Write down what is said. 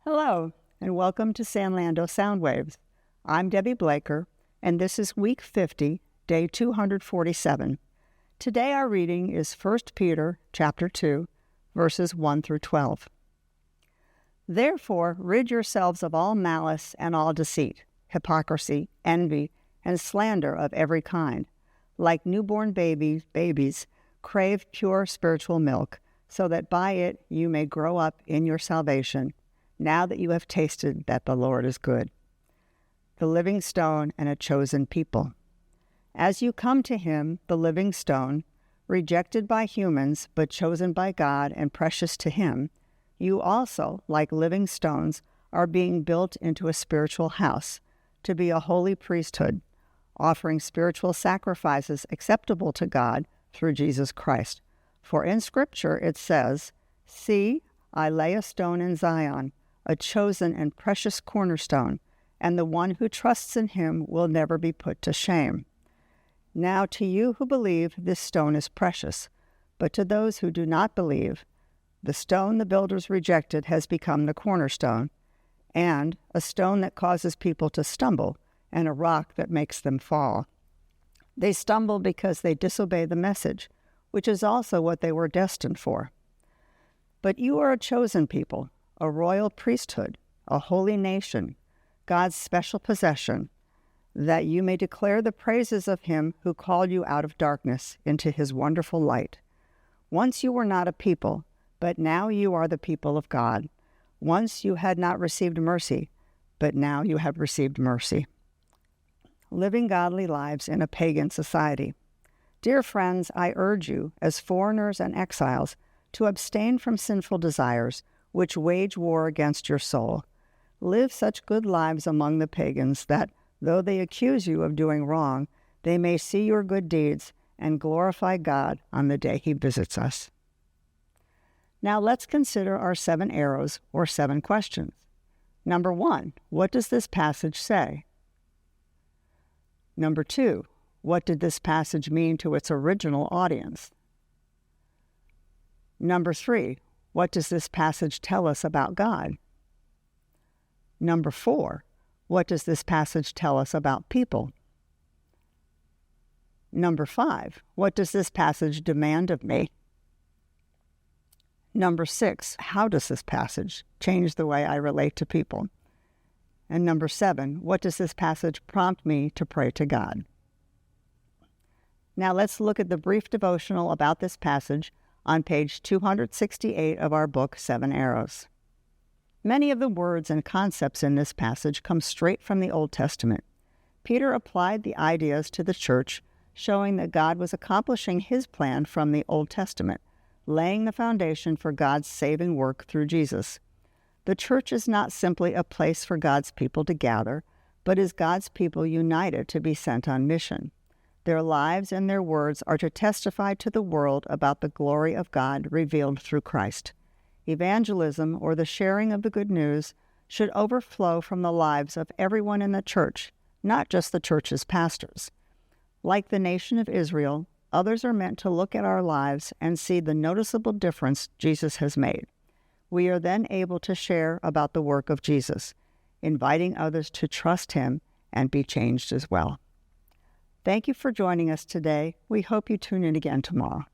Hello, and welcome to Sanlando Soundwaves. I'm Debbie Blaker, and this is Week 50, Day 247. Today our reading is 1 Peter chapter 2, verses 1 through 12. Therefore, rid yourselves of all malice and all deceit, hypocrisy, envy, and slander of every kind. Like newborn babies, crave pure spiritual milk, so that by it you may grow up in your salvation, now that you have tasted that the Lord is good. The living stone and a chosen people. As you come to him, the living stone, rejected by humans but chosen by God and precious to him, you also, like living stones, are being built into a spiritual house, to be a holy priesthood, offering spiritual sacrifices acceptable to God through Jesus Christ. For in Scripture it says, "See, I lay a stone in Zion, a chosen and precious cornerstone, and the one who trusts in him will never be put to shame." Now to you who believe, this stone is precious, but to those who do not believe, the stone the builders rejected has become the cornerstone, and a stone that causes people to stumble, and a rock that makes them fall. They stumble because they disobey the message, which is also what they were destined for. But you are a chosen people, a royal priesthood, a holy nation, God's special possession, that you may declare the praises of him who called you out of darkness into his wonderful light. Once you were not a people, but now you are the people of God. Once you had not received mercy, but now you have received mercy. Living godly lives in a pagan society. Dear friends, I urge you, as foreigners and exiles, to abstain from sinful desires, which wage war against your soul. Live such good lives among the pagans that, though they accuse you of doing wrong, they may see your good deeds and glorify God on the day he visits us. Now let's consider our 7 arrows, or 7 questions. Number 1, what does this passage say? Number 2, what did this passage mean to its original audience? Number 3, what does this passage tell us about God? Number 4, what does this passage tell us about people? Number 5, what does this passage demand of me? Number 6, how does this passage change the way I relate to people? And number 7, what does this passage prompt me to pray to God? Now let's look at the brief devotional about this passage on page 268 of our book, 7 Arrows. Many of the words and concepts in this passage come straight from the Old Testament. Peter applied the ideas to the church, showing that God was accomplishing his plan from the Old Testament, laying the foundation for God's saving work through Jesus. The church is not simply a place for God's people to gather, but is God's people united to be sent on mission. Their lives and their words are to testify to the world about the glory of God revealed through Christ. Evangelism, or the sharing of the good news, should overflow from the lives of everyone in the church, not just the church's pastors. Like the nation of Israel, others are meant to look at our lives and see the noticeable difference Jesus has made. We are then able to share about the work of Jesus, inviting others to trust him and be changed as well. Thank you for joining us today. We hope you tune in again tomorrow.